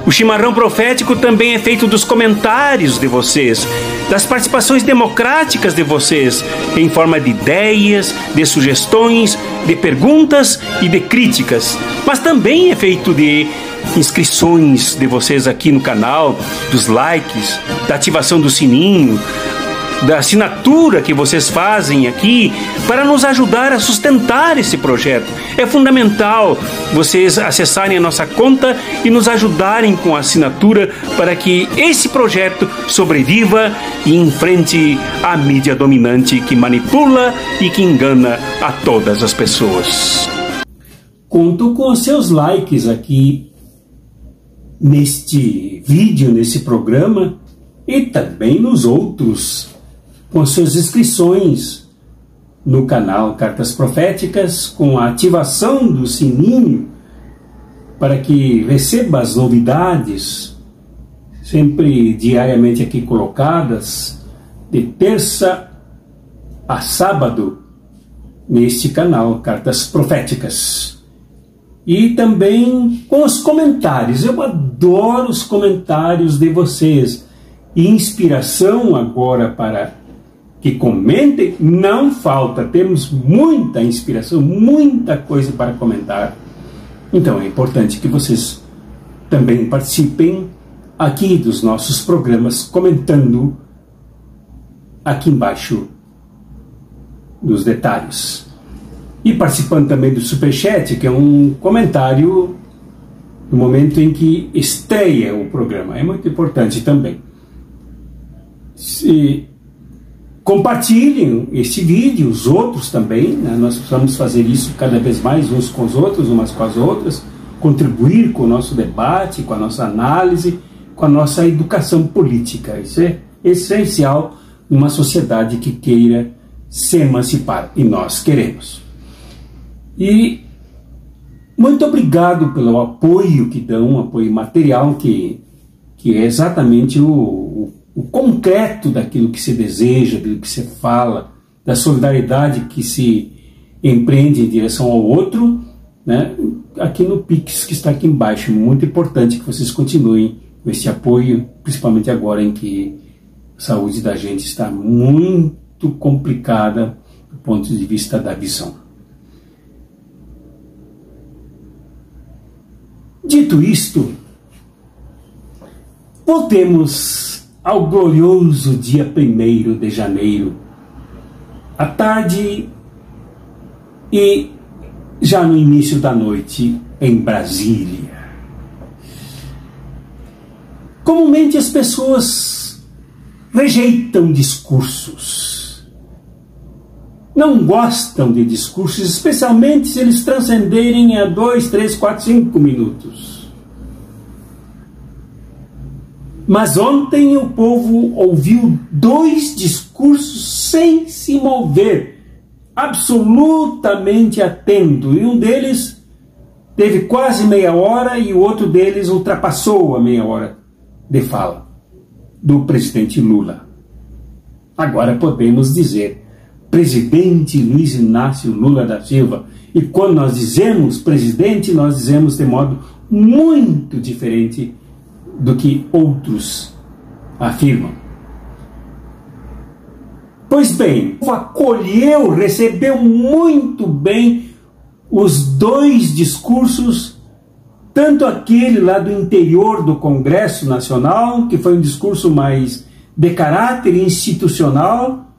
O chimarrão profético também é feito dos comentários de vocês, das participações democráticas de vocês, em forma de ideias, de sugestões, de perguntas e de críticas. Mas também é feito de inscrições de vocês aqui no canal, dos likes, da ativação do sininho, da assinatura que vocês fazem aqui para nos ajudar a sustentar esse projeto. É fundamental vocês acessarem a nossa conta e nos ajudarem com a assinatura para que esse projeto sobreviva e enfrente a mídia dominante que manipula e que engana a todas as pessoas. Conto com os seus likes aqui neste vídeo, nesse programa e também nos outros, com suas inscrições no canal Cartas Proféticas, com a ativação do sininho para que receba as novidades sempre diariamente aqui colocadas de terça a sábado neste canal Cartas Proféticas. E também com os comentários. Eu adoro os comentários de vocês. Inspiração agora para que comentem não falta. Temos muita inspiração, muita coisa para comentar. Então é importante que vocês também participem aqui dos nossos programas, comentando aqui embaixo dos detalhes. E participando também do Superchat, que é um comentário no momento em que estreia o programa. É muito importante também. Compartilhem este vídeo, os outros também, né? Nós precisamos fazer isso cada vez mais uns com os outros, umas com as outras, contribuir com o nosso debate, com a nossa análise, com a nossa educação política. Isso é essencial numa sociedade que queira se emancipar, e nós queremos. E muito obrigado pelo apoio que dão, apoio material, que é exatamente o concreto daquilo que se deseja, daquilo que se fala, da solidariedade que se empreende em direção ao outro, né? Aqui no Pix, que está aqui embaixo. Muito importante que vocês continuem com esse apoio, principalmente agora em que a saúde da gente está muito complicada do ponto de vista da visão. Dito isto, voltemos ao glorioso dia 1º de janeiro, à tarde e já no início da noite em Brasília. Comumente as pessoas rejeitam discursos, não gostam de discursos, especialmente se eles transcenderem a 2, 3, 4, 5 minutos. Mas ontem o povo ouviu 2 discursos sem se mover, absolutamente atento, e um deles teve quase meia hora e o outro deles ultrapassou a meia hora de fala do presidente Lula. Agora podemos dizer presidente Luiz Inácio Lula da Silva, e quando nós dizemos presidente, nós dizemos de modo muito diferente do que outros afirmam. Pois bem, acolheu, recebeu muito bem os 2 discursos, tanto aquele lá do interior do Congresso Nacional, que foi um discurso mais de caráter institucional,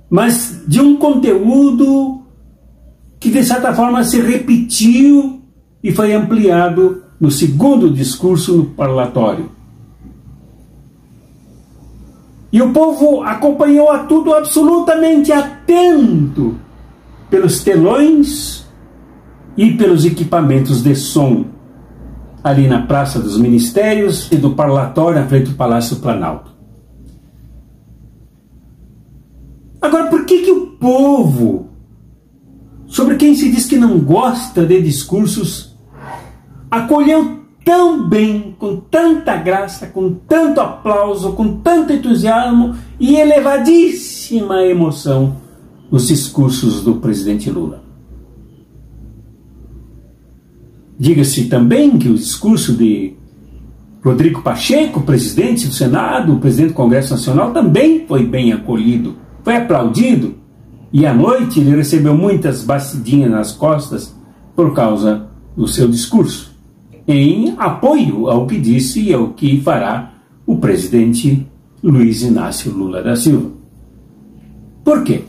mas de um conteúdo que de certa forma se repetiu e foi ampliado no segundo discurso no parlatório. E o povo acompanhou a tudo absolutamente atento pelos telões e pelos equipamentos de som ali na Praça dos Ministérios e do parlatório na frente do Palácio Planalto. Agora, por que o povo, sobre quem se diz que não gosta de discursos, acolheu tão bem, com tanta graça, com tanto aplauso, com tanto entusiasmo e elevadíssima emoção os discursos do presidente Lula? Diga-se também que o discurso de Rodrigo Pacheco, presidente do Senado, presidente do Congresso Nacional, também foi bem acolhido, foi aplaudido, e à noite ele recebeu muitas batidinhas nas costas por causa do seu discurso, em apoio ao que disse e ao que fará o presidente Luiz Inácio Lula da Silva. Por quê?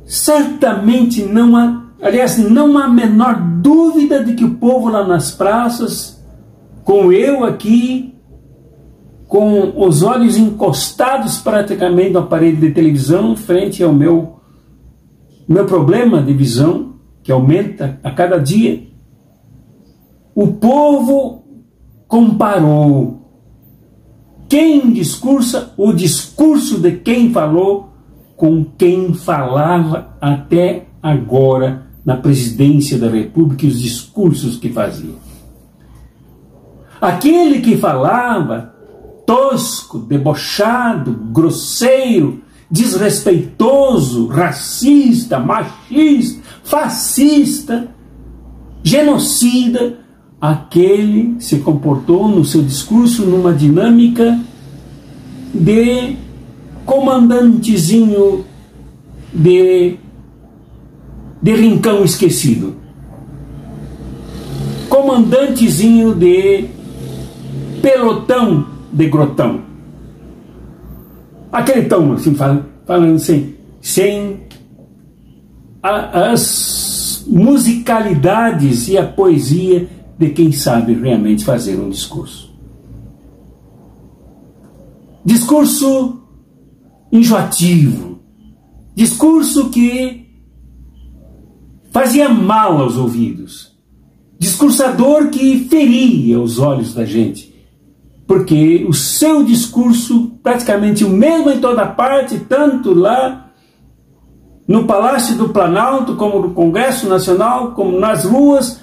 Certamente não há a menor dúvida de que o povo lá nas praças, com eu aqui, com os olhos encostados praticamente no aparelho de televisão, frente ao meu problema de visão, que aumenta a cada dia, o povo comparou quem discursa, o discurso de quem falou, com quem falava até agora na presidência da República e os discursos que fazia. Aquele que falava tosco, debochado, grosseiro, desrespeitoso, racista, machista, fascista, genocida, aquele se comportou no seu discurso numa dinâmica de comandantezinho de rincão esquecido, comandantezinho de pelotão de grotão, aquele tom assim, falando assim, sem as musicalidades e a poesia de quem sabe realmente fazer um discurso. Discurso enjoativo, discurso que fazia mal aos ouvidos, discursador que feria os olhos da gente, porque o seu discurso, praticamente o mesmo em toda parte, tanto lá no Palácio do Planalto, como no Congresso Nacional, como nas ruas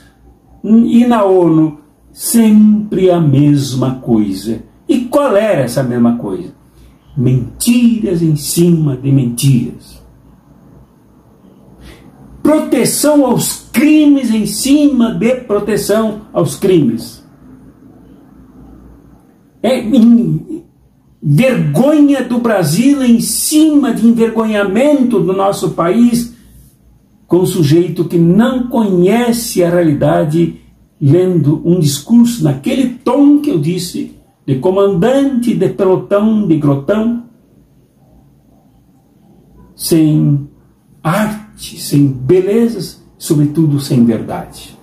e na ONU, sempre a mesma coisa. E qual era essa mesma coisa? Mentiras em cima de mentiras. Proteção aos crimes em cima de proteção aos crimes. Vergonha do Brasil em cima de envergonhamento do nosso país, com um sujeito que não conhece a realidade, lendo um discurso naquele tom que eu disse, de comandante de pelotão, de grotão, sem arte, sem belezas, sobretudo sem verdade.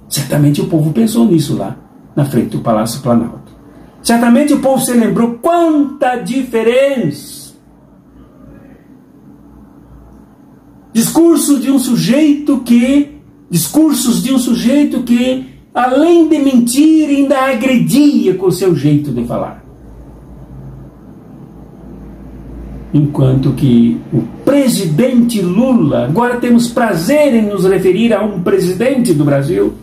Certamente o povo pensou nisso lá, na frente do Palácio Planalto. Certamente o povo se lembrou quanta diferença. Discursos de um sujeito que, além de mentir, ainda agredia com o seu jeito de falar. Enquanto que o presidente Lula, agora temos prazer em nos referir a um presidente do Brasil,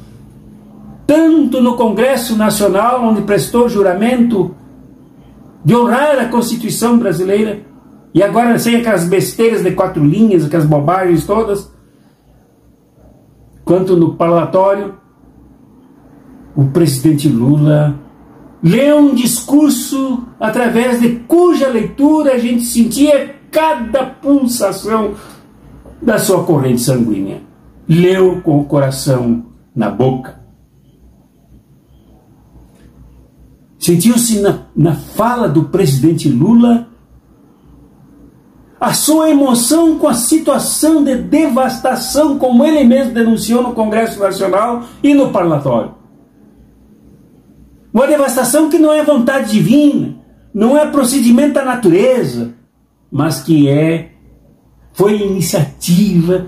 tanto no Congresso Nacional, onde prestou juramento de honrar a Constituição brasileira, e agora sem aquelas besteiras de 4 linhas, aquelas bobagens todas, quanto no parlatório, o presidente Lula leu um discurso através de cuja leitura a gente sentia cada pulsação da sua corrente sanguínea. Leu com o coração na boca. Sentiu-se na fala do presidente Lula a sua emoção com a situação de devastação, como ele mesmo denunciou no Congresso Nacional e no parlatório. Uma devastação que não é vontade divina, não é procedimento da natureza, mas que foi iniciativa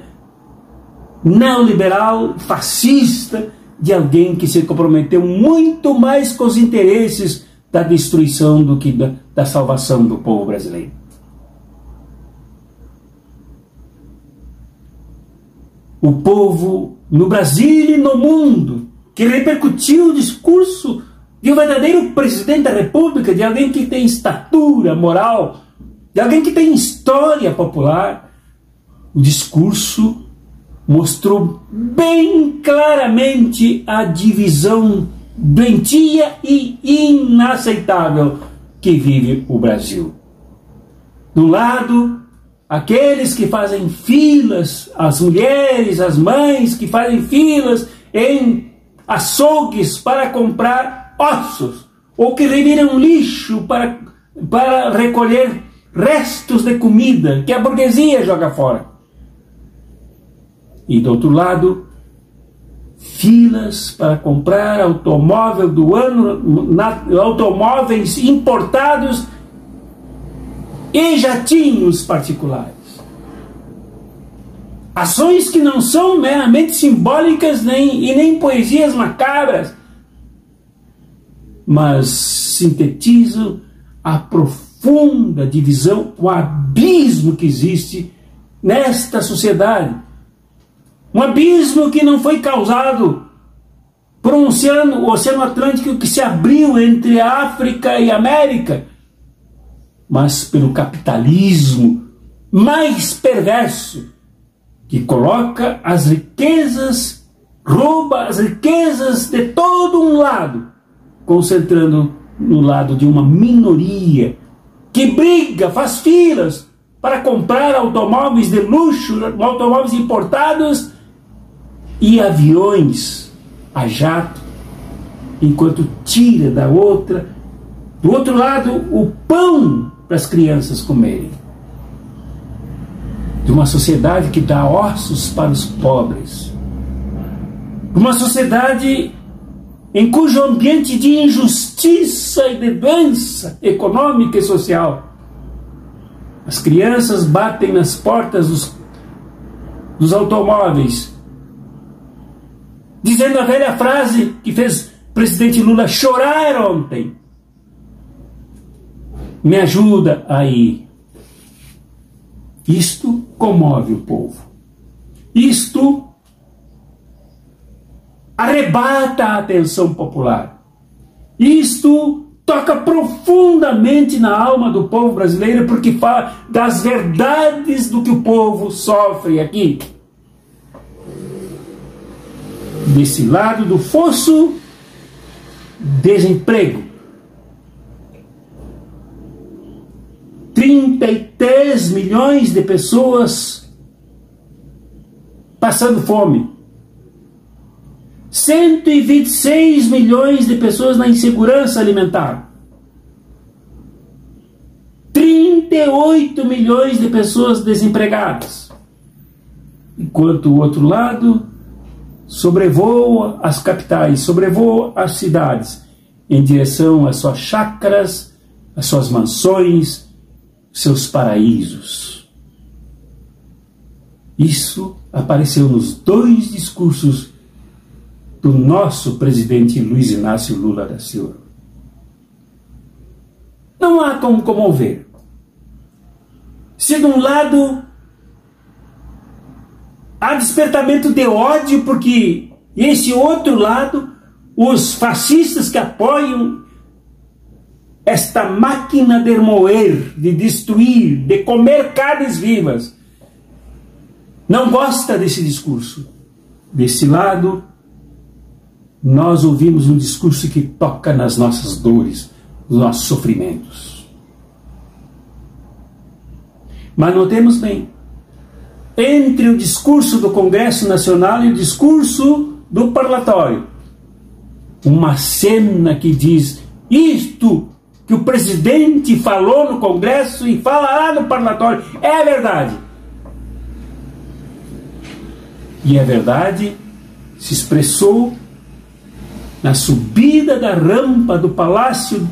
neoliberal, fascista, de alguém que se comprometeu muito mais com os interesses da destruição do que da salvação do povo brasileiro. O povo no Brasil e no mundo, que repercutiu o discurso de um verdadeiro presidente da República, de alguém que tem estatura moral, de alguém que tem história popular, o discurso mostrou bem claramente a divisão doentia e inaceitável que vive o Brasil. De um lado, aqueles que fazem filas, as mulheres, as mães que fazem filas em açougues para comprar ossos, ou que reviram lixo para recolher restos de comida que a burguesia joga fora. E do outro lado, filas para comprar automóvel do ano, automóveis importados e jatinhos particulares. Ações que não são meramente simbólicas e nem poesias macabras, mas sintetizam a profunda divisão, o abismo que existe nesta sociedade. Um abismo que não foi causado por um oceano, o Oceano Atlântico que se abriu entre a África e a América, mas pelo capitalismo mais perverso, que coloca as riquezas, rouba as riquezas de todo um lado, concentrando no lado de uma minoria que briga, faz filas para comprar automóveis de luxo, automóveis importados e aviões a jato, enquanto tira do outro lado, o pão para as crianças comerem. De uma sociedade que dá ossos para os pobres. De uma sociedade em cujo ambiente de injustiça e de doença econômica e social, as crianças batem nas portas dos automóveis, dizendo a velha frase que fez o presidente Lula chorar ontem: me ajuda aí. Isto comove o povo. Isto arrebata a atenção popular. Isto toca profundamente na alma do povo brasileiro, porque fala das verdades do que o povo sofre aqui. Desse lado do fosso, desemprego. 33 milhões de pessoas passando fome. 126 milhões de pessoas na insegurança alimentar. 38 milhões de pessoas desempregadas. Enquanto o outro lado sobrevoa as capitais, sobrevoa as cidades, em direção às suas chácaras, às suas mansões, seus paraísos. Isso apareceu nos dois discursos do nosso presidente Luiz Inácio Lula da Silva. Não há como comover. Se de um lado há despertamento de ódio, porque esse outro lado, os fascistas que apoiam esta máquina de moer, de destruir, de comer carnes vivas, não gosta desse discurso. Desse lado, nós ouvimos um discurso que toca nas nossas dores, nos nossos sofrimentos. Mas notemos bem, entre o discurso do Congresso Nacional e o discurso do parlatório, uma cena que diz: isto que o presidente falou no Congresso e falará no parlatório é verdade. E a verdade se expressou na subida da rampa do Palácio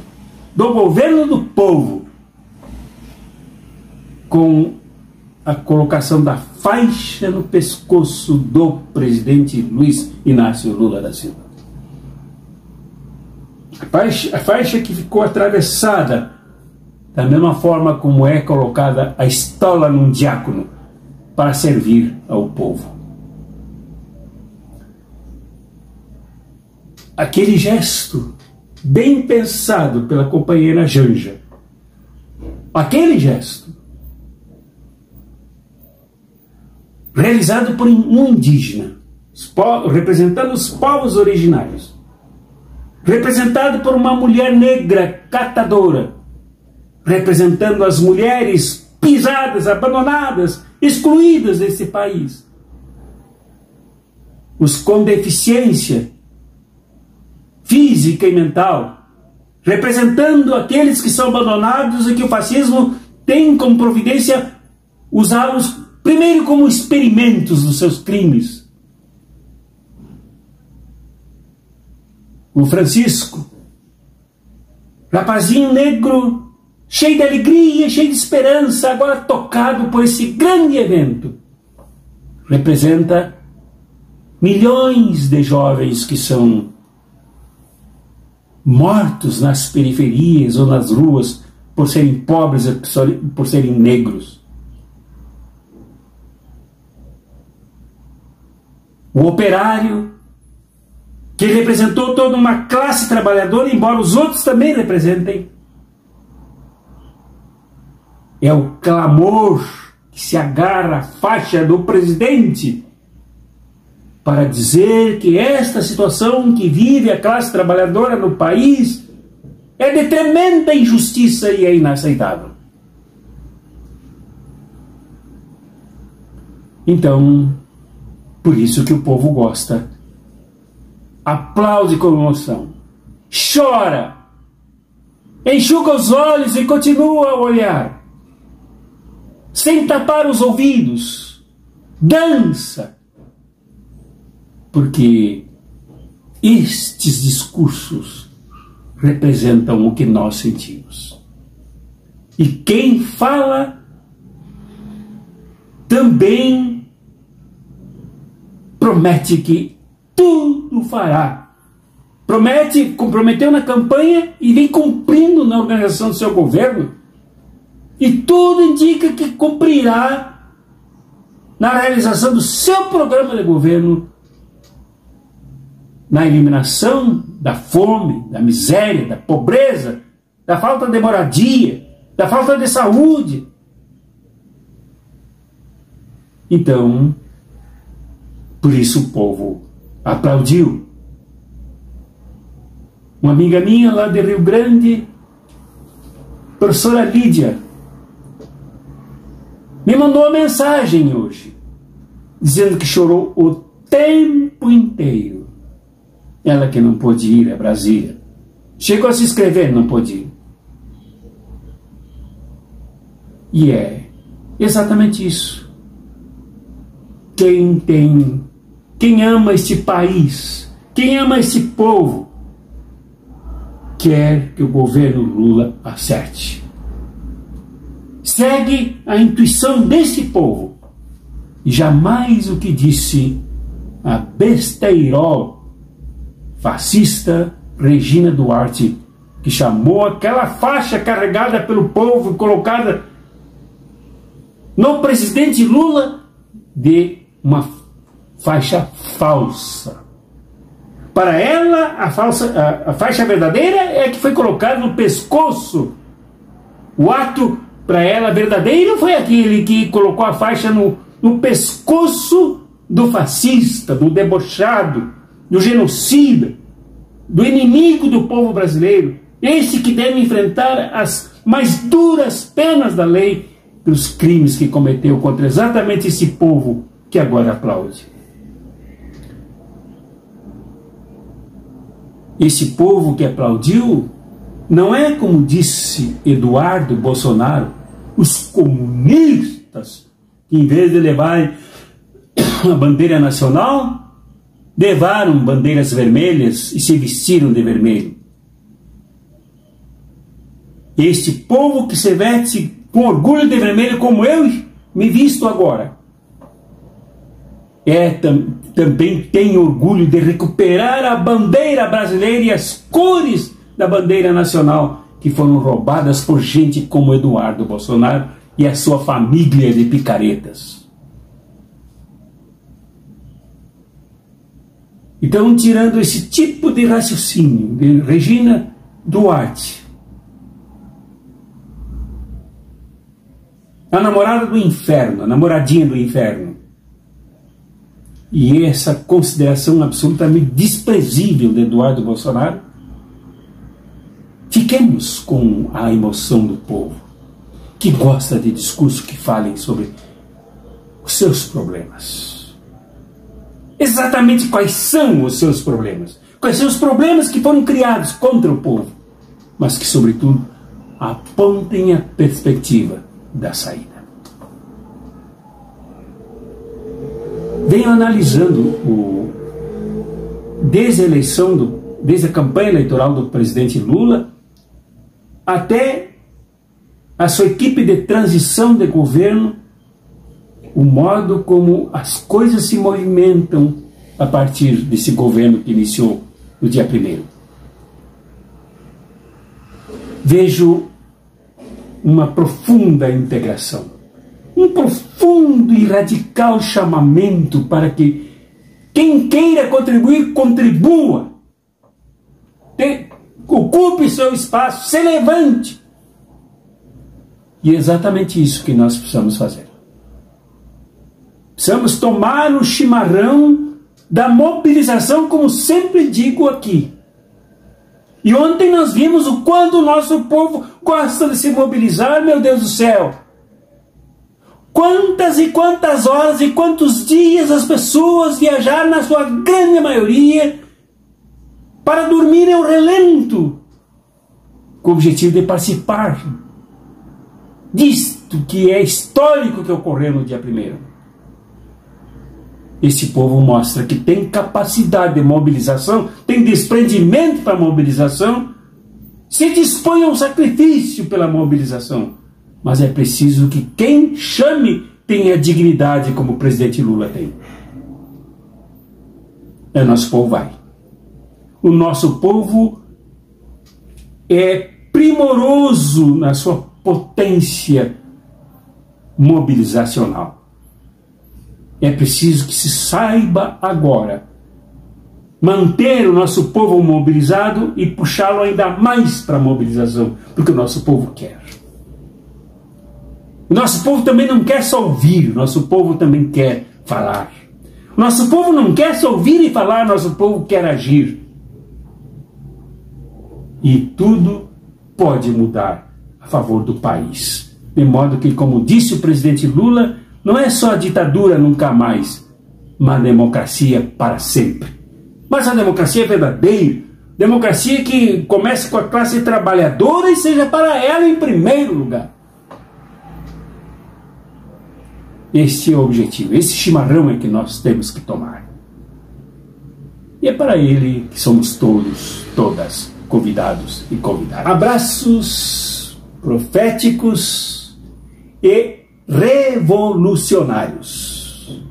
do Governo do Povo, com a colocação da faixa no pescoço do presidente Luiz Inácio Lula da Silva. A faixa que ficou atravessada da mesma forma como é colocada a estola num diácono para servir ao povo. Aquele gesto bem pensado pela companheira Janja, aquele gesto realizado por um indígena, representando os povos originários, representado por uma mulher negra catadora, representando as mulheres pisadas, abandonadas, excluídas desse país, os com deficiência física e mental, representando aqueles que são abandonados e que o fascismo tem como providência usá-los primeiro como experimentos dos seus crimes. O Francisco, rapazinho negro, cheio de alegria, cheio de esperança, agora tocado por esse grande evento, representa milhões de jovens que são mortos nas periferias ou nas ruas por serem pobres, por serem negros. O operário, que representou toda uma classe trabalhadora, embora os outros também representem, é o clamor que se agarra à faixa do presidente para dizer que esta situação que vive a classe trabalhadora no país é de tremenda injustiça e é inaceitável. Então, por isso que o povo gosta, aplaude com emoção, chora, enxuga os olhos e continua a olhar, sem tapar os ouvidos, dança, porque estes discursos representam o que nós sentimos. E quem fala também promete que tudo fará. Comprometeu na campanha e vem cumprindo na organização do seu governo. E tudo indica que cumprirá na realização do seu programa de governo, na eliminação da fome, da miséria, da pobreza, da falta de moradia, da falta de saúde. Então, por isso o povo aplaudiu. Uma amiga minha lá de Rio Grande, professora Lídia, me mandou uma mensagem hoje, dizendo que chorou o tempo inteiro. Ela que não pôde ir a Brasília. Chegou a se inscrever, não pôde ir. E é exatamente isso. Quem ama este país, quem ama este povo, quer que o governo Lula acerte. Segue a intuição desse povo e jamais o que disse a besteirol fascista Regina Duarte, que chamou aquela faixa carregada pelo povo, colocada no presidente Lula, de uma faixa falsa. Para ela, a faixa verdadeira é a que foi colocada no pescoço. O ato, para ela, verdadeiro foi aquele que colocou a faixa no pescoço do fascista, do debochado, do genocida, do inimigo do povo brasileiro, esse que deve enfrentar as mais duras penas da lei pelos crimes que cometeu contra exatamente esse povo que agora aplaude. Esse povo que aplaudiu não é, como disse Eduardo Bolsonaro, os comunistas que, em vez de levar a bandeira nacional, levaram bandeiras vermelhas e se vestiram de vermelho. Este povo que se veste com orgulho de vermelho, como eu me visto agora, também tem orgulho de recuperar a bandeira brasileira e as cores da bandeira nacional que foram roubadas por gente como Eduardo Bolsonaro e a sua família de picaretas. Então, tirando esse tipo de raciocínio de Regina Duarte, a namorada do inferno, a namoradinha do inferno, e essa consideração absolutamente desprezível de Eduardo Bolsonaro, fiquemos com a emoção do povo, que gosta de discursos que falem sobre os seus problemas. Exatamente quais são os seus problemas. Quais são os problemas que foram criados contra o povo, mas que, sobretudo, apontem a perspectiva da saída. Venho analisando desde a campanha eleitoral do presidente Lula até a sua equipe de transição de governo, o modo como as coisas se movimentam a partir desse governo que iniciou no dia 1º. Vejo uma profunda integração, um profundo e radical chamamento para que quem queira contribuir, contribua, ocupe seu espaço, se levante. E é exatamente isso que nós precisamos fazer. Precisamos tomar o chimarrão da mobilização, como sempre digo aqui. E ontem nós vimos o quanto o nosso povo gosta de se mobilizar, meu Deus do céu. Quantas e quantas horas e quantos dias as pessoas viajaram, na sua grande maioria, para dormir ao relento, com o objetivo de participar disto que é histórico que ocorreu no dia 1º. Esse povo mostra que tem capacidade de mobilização, tem desprendimento para a mobilização, se dispõe a um sacrifício pela mobilização. Mas é preciso que quem chame tenha dignidade como o presidente Lula tem. O nosso povo vai. O nosso povo é primoroso na sua potência mobilizacional. É preciso que se saiba agora manter o nosso povo mobilizado e puxá-lo ainda mais para a mobilização, porque o nosso povo quer. O nosso povo também não quer só ouvir, o nosso povo também quer falar. O nosso povo não quer só ouvir e falar, o nosso povo quer agir. E tudo pode mudar a favor do país. De modo que, como disse o presidente Lula, não é só a ditadura nunca mais, mas a democracia para sempre. Mas a democracia verdadeira, democracia que comece com a classe trabalhadora e seja para ela em primeiro lugar. Este é o objetivo, esse chimarrão é que nós temos que tomar. E é para ele que somos todos, todas, convidados e convidadas. Abraços proféticos e revolucionários.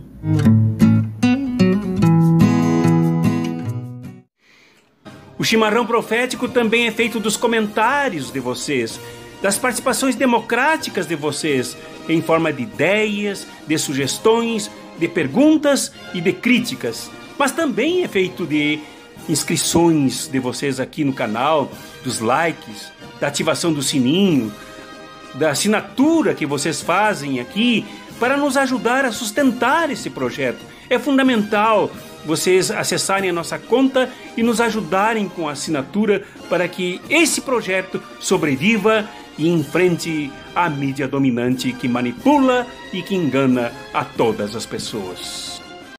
O chimarrão profético também é feito dos comentários de vocês, das participações democráticas de vocês, em forma de ideias, de sugestões, de perguntas e de críticas. Mas também é feito de inscrições de vocês aqui no canal, dos likes, da ativação do sininho, da assinatura que vocês fazem aqui para nos ajudar a sustentar esse projeto. É fundamental vocês acessarem a nossa conta e nos ajudarem com a assinatura para que esse projeto sobreviva e enfrente a mídia dominante que manipula e que engana a todas as pessoas.